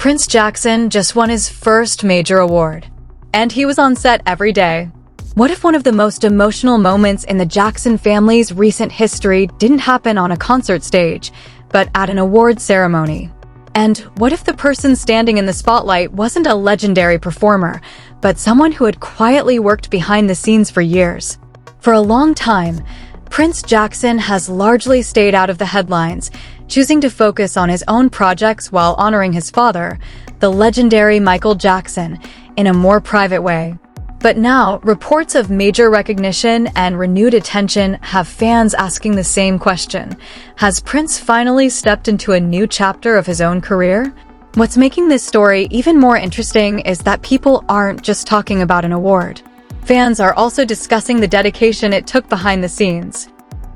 Prince Jackson just won his first major award, and he was on set every day. What if one of the most emotional moments in the Jackson family's recent history didn't happen on a concert stage, but at an award ceremony? And what if the person standing in the spotlight wasn't a legendary performer, but someone who had quietly worked behind the scenes for years? For a long time, Prince Jackson has largely stayed out of the headlines, choosing to focus on his own projects while honoring his father, the legendary Michael Jackson, in a more private way. But now, reports of major recognition and renewed attention have fans asking the same question. Has Prince finally stepped into a new chapter of his own career? What's making this story even more interesting is that people aren't just talking about an award. Fans are also discussing the dedication it took behind the scenes.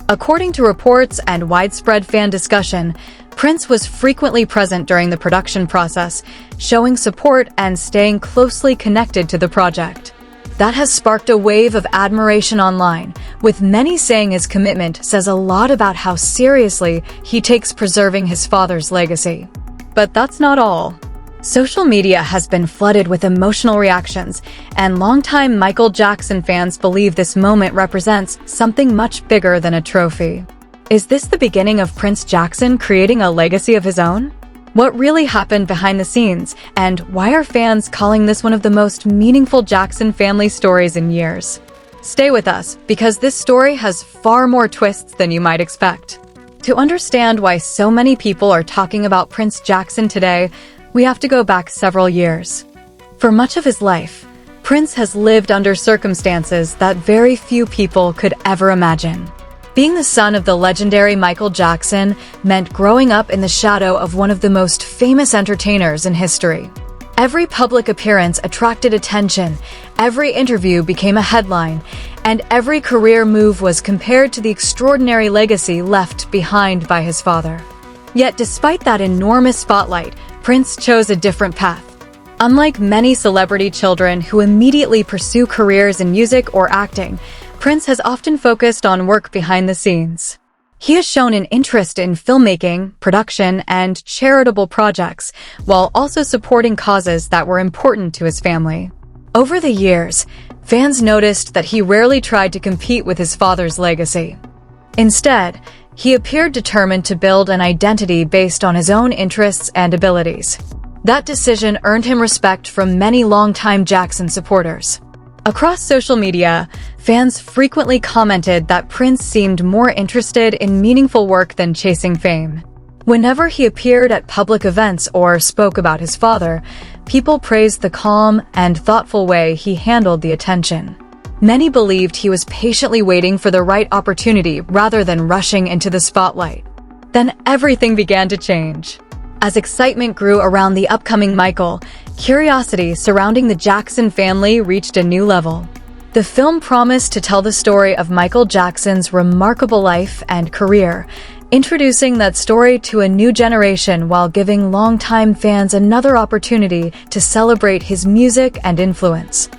According to reports and widespread fan discussion, Prince was frequently present during the production process, showing support and staying closely connected to the project. That has sparked a wave of admiration online, with many saying his commitment says a lot about how seriously he takes preserving his father's legacy. But that's not all. Social media has been flooded with emotional reactions, and longtime Michael Jackson fans believe this moment represents something much bigger than a trophy. Is this the beginning of Prince Jackson creating a legacy of his own? What really happened behind the scenes, and why are fans calling this one of the most meaningful Jackson family stories in years? Stay with us, because this story has far more twists than you might expect. To understand why so many people are talking about Prince Jackson today, we have to go back several years. For much of his life, Prince has lived under circumstances that very few people could ever imagine. Being the son of the legendary Michael Jackson meant growing up in the shadow of one of the most famous entertainers in history. Every public appearance attracted attention, every interview became a headline, and every career move was compared to the extraordinary legacy left behind by his father. Yet despite that enormous spotlight, Prince chose a different path. Unlike many celebrity children who immediately pursue careers in music or acting, Prince has often focused on work behind the scenes. He has shown an interest in filmmaking, production, and charitable projects, while also supporting causes that were important to his family. Over the years, fans noticed that he rarely tried to compete with his father's legacy. Instead, he appeared determined to build an identity based on his own interests and abilities. That decision earned him respect from many longtime Jackson supporters. Across social media, fans frequently commented that Prince seemed more interested in meaningful work than chasing fame. Whenever he appeared at public events or spoke about his father, people praised the calm and thoughtful way he handled the attention. Many believed he was patiently waiting for the right opportunity rather than rushing into the spotlight. Then everything began to change. As excitement grew around the upcoming Michael, curiosity surrounding the Jackson family reached a new level. The film promised to tell the story of Michael Jackson's remarkable life and career, introducing that story to a new generation while giving longtime fans another opportunity to celebrate his music and influence.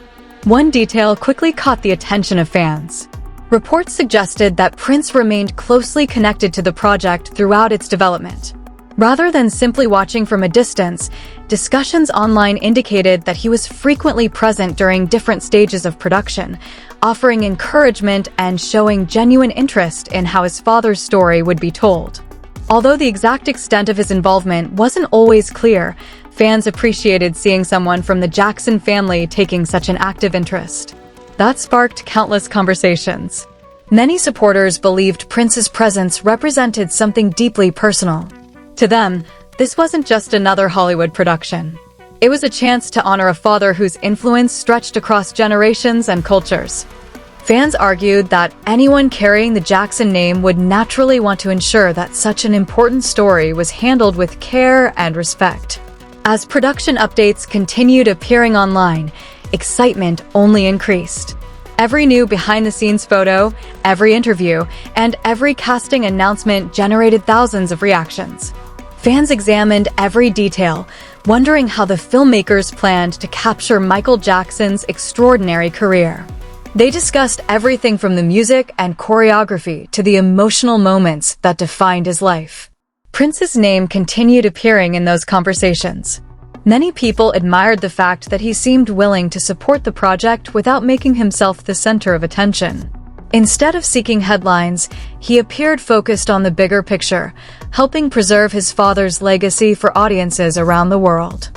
One detail quickly caught the attention of fans. Reports suggested that Prince remained closely connected to the project throughout its development. Rather than simply watching from a distance, discussions online indicated that he was frequently present during different stages of production, offering encouragement and showing genuine interest in how his father's story would be told. Although the exact extent of his involvement wasn't always clear, fans appreciated seeing someone from the Jackson family taking such an active interest. That sparked countless conversations. Many supporters believed Prince's presence represented something deeply personal. To them, this wasn't just another Hollywood production. It was a chance to honor a father whose influence stretched across generations and cultures. Fans argued that anyone carrying the Jackson name would naturally want to ensure that such an important story was handled with care and respect. As production updates continued appearing online, excitement only increased. Every new behind-the-scenes photo, every interview, and every casting announcement generated thousands of reactions. Fans examined every detail, wondering how the filmmakers planned to capture Michael Jackson's extraordinary career. They discussed everything from the music and choreography to the emotional moments that defined his life. Prince's name continued appearing in those conversations. Many people admired the fact that he seemed willing to support the project without making himself the center of attention. Instead of seeking headlines, he appeared focused on the bigger picture, helping preserve his father's legacy for audiences around the world.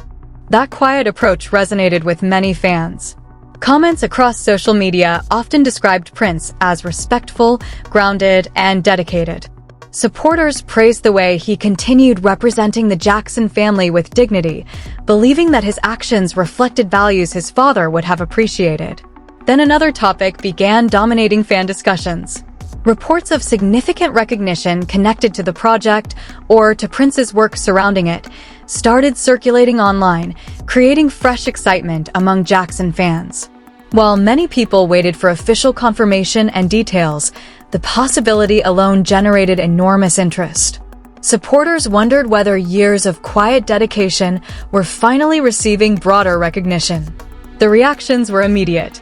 That quiet approach resonated with many fans. Comments across social media often described Prince as respectful, grounded, and dedicated. Supporters praised the way he continued representing the Jackson family with dignity, believing that his actions reflected values his father would have appreciated. Then another topic began dominating fan discussions. Reports of significant recognition connected to the project or to Prince's work surrounding it started circulating online, creating fresh excitement among Jackson fans. While many people waited for official confirmation and details, the possibility alone generated enormous interest. Supporters wondered whether years of quiet dedication were finally receiving broader recognition. The reactions were immediate.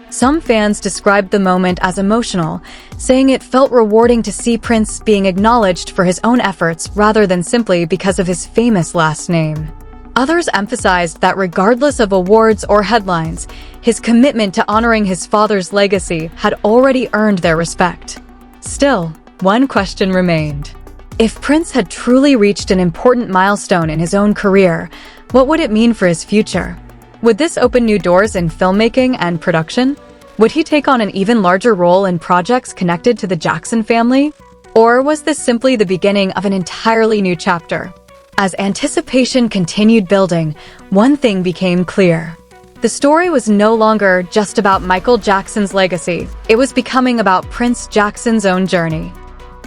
Some fans described the moment as emotional, saying it felt rewarding to see Prince being acknowledged for his own efforts rather than simply because of his famous last name. Others emphasized that regardless of awards or headlines, his commitment to honoring his father's legacy had already earned their respect. Still, one question remained. If Prince had truly reached an important milestone in his own career, what would it mean for his future? Would this open new doors in filmmaking and production? Would he take on an even larger role in projects connected to the Jackson family? Or was this simply the beginning of an entirely new chapter? As anticipation continued building, one thing became clear. The story was no longer just about Michael Jackson's legacy. It was becoming about Prince Jackson's own journey.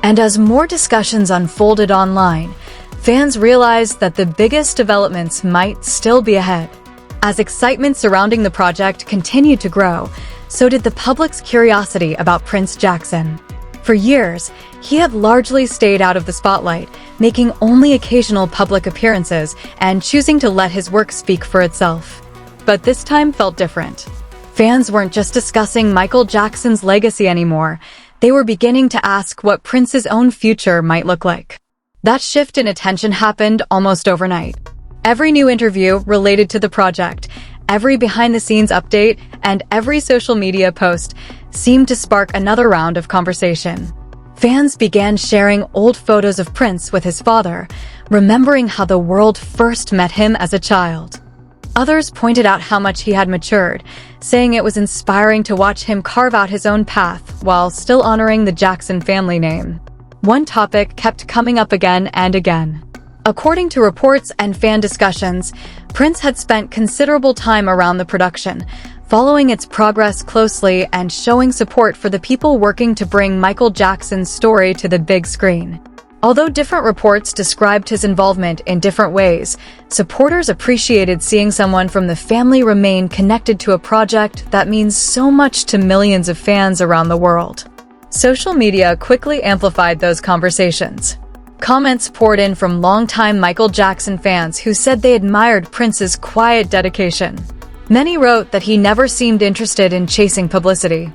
And as more discussions unfolded online, fans realized that the biggest developments might still be ahead. As excitement surrounding the project continued to grow, so did the public's curiosity about Prince Jackson. For years, he had largely stayed out of the spotlight, making only occasional public appearances and choosing to let his work speak for itself. But this time felt different. Fans weren't just discussing Michael Jackson's legacy anymore. They were beginning to ask what Prince's own future might look like. That shift in attention happened almost overnight. Every new interview related to the project, every behind-the-scenes update, and every social media post seemed to spark another round of conversation. Fans began sharing old photos of Prince with his father, remembering how the world first met him as a child. Others pointed out how much he had matured, saying it was inspiring to watch him carve out his own path while still honoring the Jackson family name. One topic kept coming up again and again. According to reports and fan discussions, Prince had spent considerable time around the production, following its progress closely and showing support for the people working to bring Michael Jackson's story to the big screen. Although different reports described his involvement in different ways, supporters appreciated seeing someone from the family remain connected to a project that means so much to millions of fans around the world. Social media quickly amplified those conversations. Comments poured in from longtime Michael Jackson fans who said they admired Prince's quiet dedication. Many wrote that he never seemed interested in chasing publicity.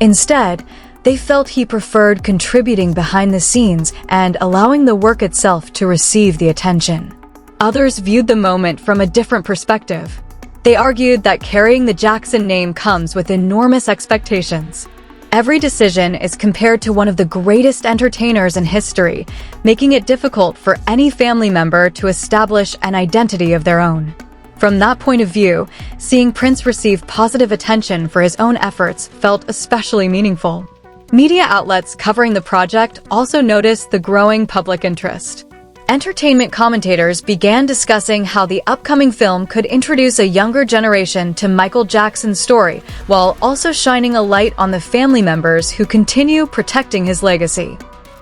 Instead, they felt he preferred contributing behind the scenes and allowing the work itself to receive the attention. Others viewed the moment from a different perspective. They argued that carrying the Jackson name comes with enormous expectations. Every decision is compared to one of the greatest entertainers in history, making it difficult for any family member to establish an identity of their own. From that point of view, seeing Prince receive positive attention for his own efforts felt especially meaningful. Media outlets covering the project also noticed the growing public interest. Entertainment commentators began discussing how the upcoming film could introduce a younger generation to Michael Jackson's story, while also shining a light on the family members who continue protecting his legacy.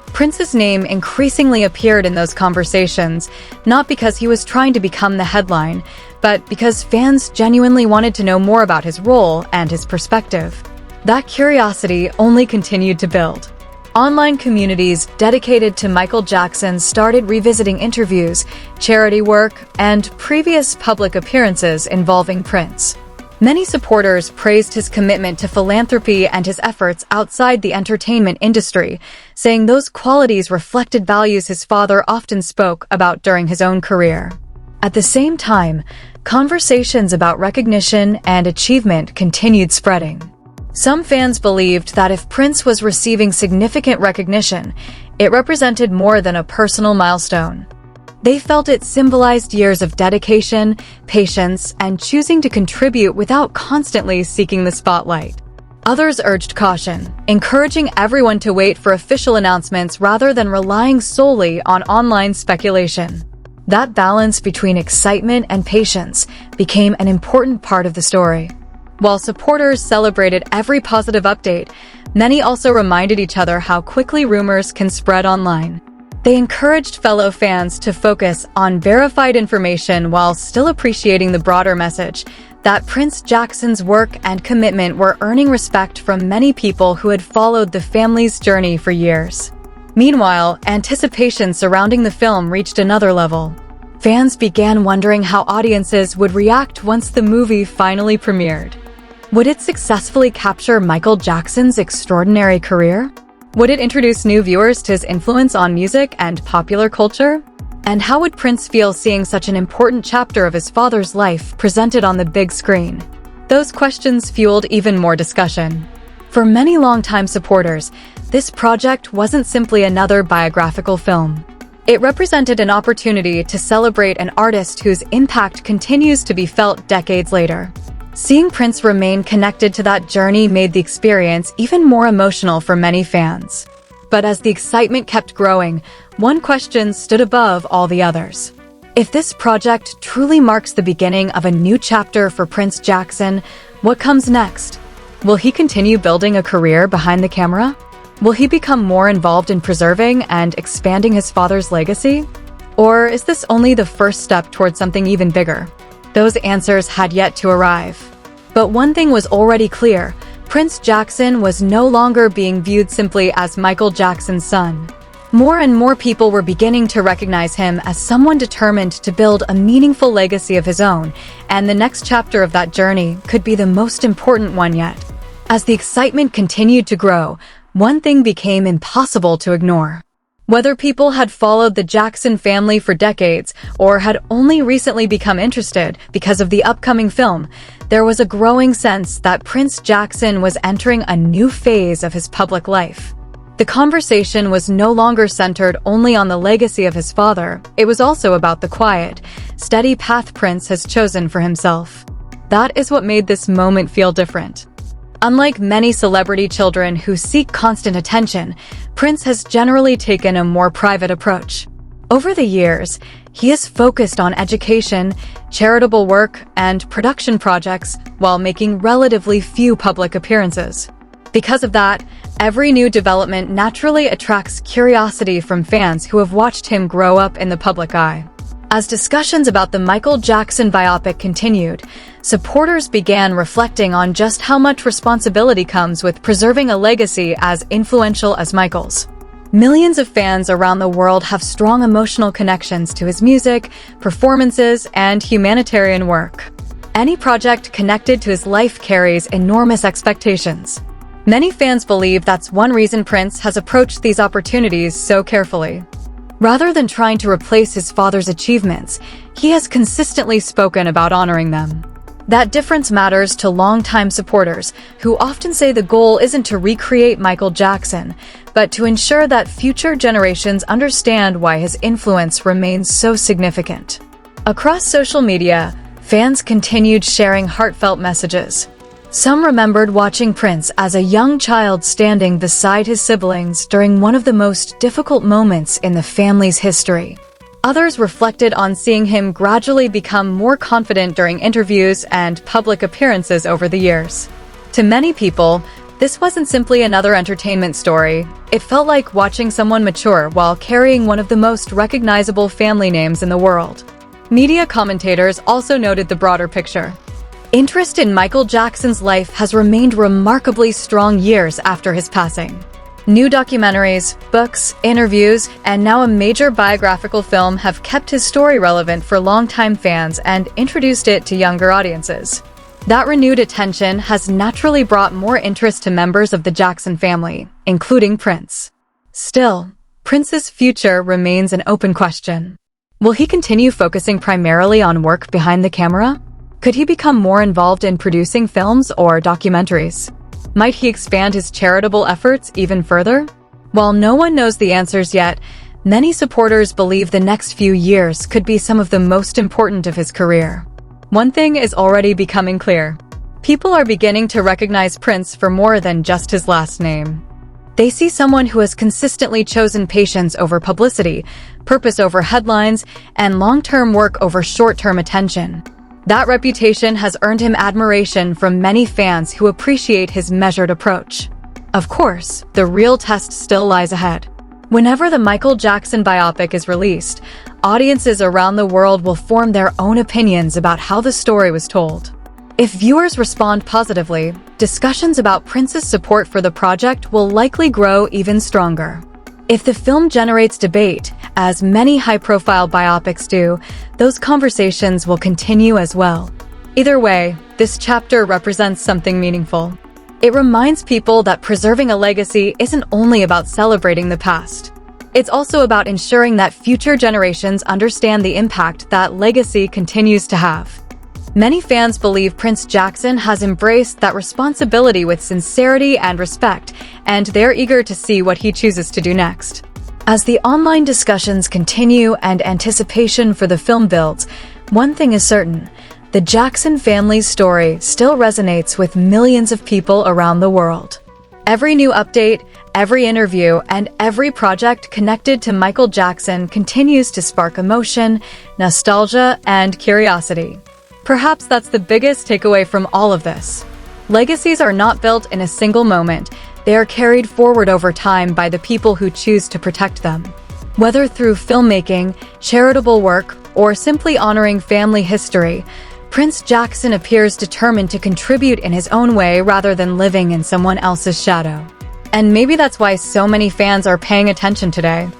Prince's name increasingly appeared in those conversations, not because he was trying to become the headline, but because fans genuinely wanted to know more about his role and his perspective. That curiosity only continued to build. Online communities dedicated to Michael Jackson started revisiting interviews, charity work, and previous public appearances involving Prince. Many supporters praised his commitment to philanthropy and his efforts outside the entertainment industry, saying those qualities reflected values his father often spoke about during his own career. At the same time, conversations about recognition and achievement continued spreading. Some fans believed that if Prince was receiving significant recognition, it represented more than a personal milestone. They felt it symbolized years of dedication, patience, and choosing to contribute without constantly seeking the spotlight. Others urged caution, encouraging everyone to wait for official announcements rather than relying solely on online speculation. That balance between excitement and patience became an important part of the story. While supporters celebrated every positive update, many also reminded each other how quickly rumors can spread online. They encouraged fellow fans to focus on verified information while still appreciating the broader message that Prince Jackson's work and commitment were earning respect from many people who had followed the family's journey for years. Meanwhile, anticipation surrounding the film reached another level. Fans began wondering how audiences would react once the movie finally premiered. Would it successfully capture Michael Jackson's extraordinary career? Would it introduce new viewers to his influence on music and popular culture? And how would Prince feel seeing such an important chapter of his father's life presented on the big screen? Those questions fueled even more discussion. For many longtime supporters, this project wasn't simply another biographical film. It represented an opportunity to celebrate an artist whose impact continues to be felt decades later. Seeing Prince remain connected to that journey made the experience even more emotional for many fans. But as the excitement kept growing, one question stood above all the others. If this project truly marks the beginning of a new chapter for Prince Jackson, what comes next? Will he continue building a career behind the camera? Will he become more involved in preserving and expanding his father's legacy? Or is this only the first step towards something even bigger? Those answers had yet to arrive. But one thing was already clear: Prince Jackson was no longer being viewed simply as Michael Jackson's son. More and more people were beginning to recognize him as someone determined to build a meaningful legacy of his own, and the next chapter of that journey could be the most important one yet. As the excitement continued to grow, one thing became impossible to ignore. Whether people had followed the Jackson family for decades or had only recently become interested because of the upcoming film, there was a growing sense that Prince Jackson was entering a new phase of his public life. The conversation was no longer centered only on the legacy of his father, it was also about the quiet, steady path Prince has chosen for himself. That is what made this moment feel different. Unlike many celebrity children who seek constant attention, Prince has generally taken a more private approach. Over the years, he has focused on education, charitable work, and production projects while making relatively few public appearances. Because of that, every new development naturally attracts curiosity from fans who have watched him grow up in the public eye. As discussions about the Michael Jackson biopic continued, supporters began reflecting on just how much responsibility comes with preserving a legacy as influential as Michael's. Millions of fans around the world have strong emotional connections to his music, performances, and humanitarian work. Any project connected to his life carries enormous expectations. Many fans believe that's one reason Prince has approached these opportunities so carefully. Rather than trying to replace his father's achievements, he has consistently spoken about honoring them. That difference matters to longtime supporters, who often say the goal isn't to recreate Michael Jackson, but to ensure that future generations understand why his influence remains so significant. Across social media, fans continued sharing heartfelt messages. Some remembered watching Prince as a young child standing beside his siblings during one of the most difficult moments in the family's history. Others reflected on seeing him gradually become more confident during interviews and public appearances over the years. To many people, this wasn't simply another entertainment story. It felt like watching someone mature while carrying one of the most recognizable family names in the world. Media commentators also noted the broader picture. Interest in Michael Jackson's life has remained remarkably strong years after his passing. New documentaries, books, interviews, and now a major biographical film have kept his story relevant for longtime fans and introduced it to younger audiences. That renewed attention has naturally brought more interest to members of the Jackson family, including Prince. Still, Prince's future remains an open question. Will he continue focusing primarily on work behind the camera? Could he become more involved in producing films or documentaries? Might he expand his charitable efforts even further? While no one knows the answers yet, many supporters believe the next few years could be some of the most important of his career. One thing is already becoming clear. People are beginning to recognize Prince for more than just his last name. They see someone who has consistently chosen patience over publicity, purpose over headlines, and long-term work over short-term attention. That reputation has earned him admiration from many fans who appreciate his measured approach. Of course, the real test still lies ahead. Whenever the Michael Jackson biopic is released, audiences around the world will form their own opinions about how the story was told. If viewers respond positively, discussions about Prince's support for the project will likely grow even stronger. If the film generates debate, as many high-profile biopics do, those conversations will continue as well. Either way, this chapter represents something meaningful. It reminds people that preserving a legacy isn't only about celebrating the past. It's also about ensuring that future generations understand the impact that legacy continues to have. Many fans believe Prince Jackson has embraced that responsibility with sincerity and respect, and they're eager to see what he chooses to do next. As the online discussions continue and anticipation for the film builds, one thing is certain: the Jackson family's story still resonates with millions of people around the world. Every new update, every interview, and every project connected to Michael Jackson continues to spark emotion, nostalgia, and curiosity. Perhaps that's the biggest takeaway from all of this. Legacies are not built in a single moment. They are carried forward over time by the people who choose to protect them. Whether through filmmaking, charitable work, or simply honoring family history, Prince Jackson appears determined to contribute in his own way rather than living in someone else's shadow. And maybe that's why so many fans are paying attention today.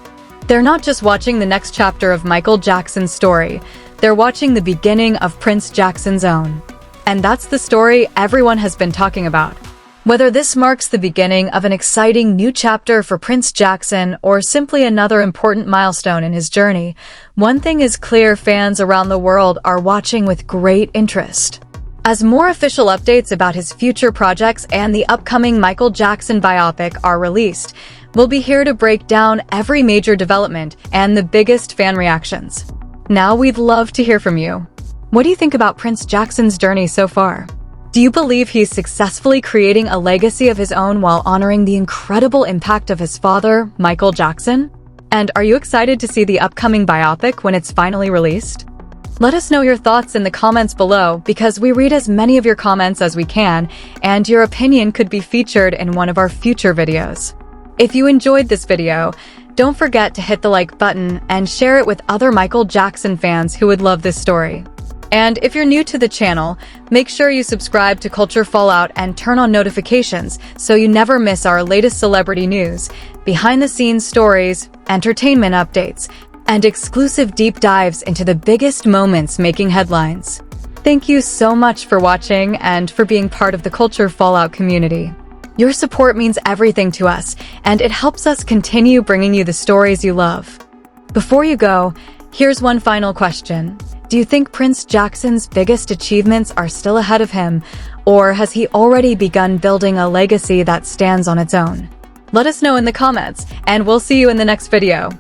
They're not just watching the next chapter of Michael Jackson's story, they're watching the beginning of Prince Jackson's own. And that's the story everyone has been talking about. Whether this marks the beginning of an exciting new chapter for Prince Jackson or simply another important milestone in his journey, one thing is clear: fans around the world are watching with great interest. As more official updates about his future projects and the upcoming Michael Jackson biopic are released, we'll be here to break down every major development and the biggest fan reactions. Now we'd love to hear from you. What do you think about Prince Jackson's journey so far? Do you believe he's successfully creating a legacy of his own while honoring the incredible impact of his father, Michael Jackson? And are you excited to see the upcoming biopic when it's finally released? Let us know your thoughts in the comments below, because we read as many of your comments as we can, and your opinion could be featured in one of our future videos. If you enjoyed this video, don't forget to hit the like button and share it with other Michael Jackson fans who would love this story. And if you're new to the channel, make sure you subscribe to Culture Fallout and turn on notifications so you never miss our latest celebrity news, behind-the-scenes stories, entertainment updates, and exclusive deep dives into the biggest moments making headlines. Thank you so much for watching and for being part of the Culture Fallout community. Your support means everything to us, and it helps us continue bringing you the stories you love. Before you go, here's one final question. Do you think Prince Jackson's biggest achievements are still ahead of him, or has he already begun building a legacy that stands on its own? Let us know in the comments, and we'll see you in the next video.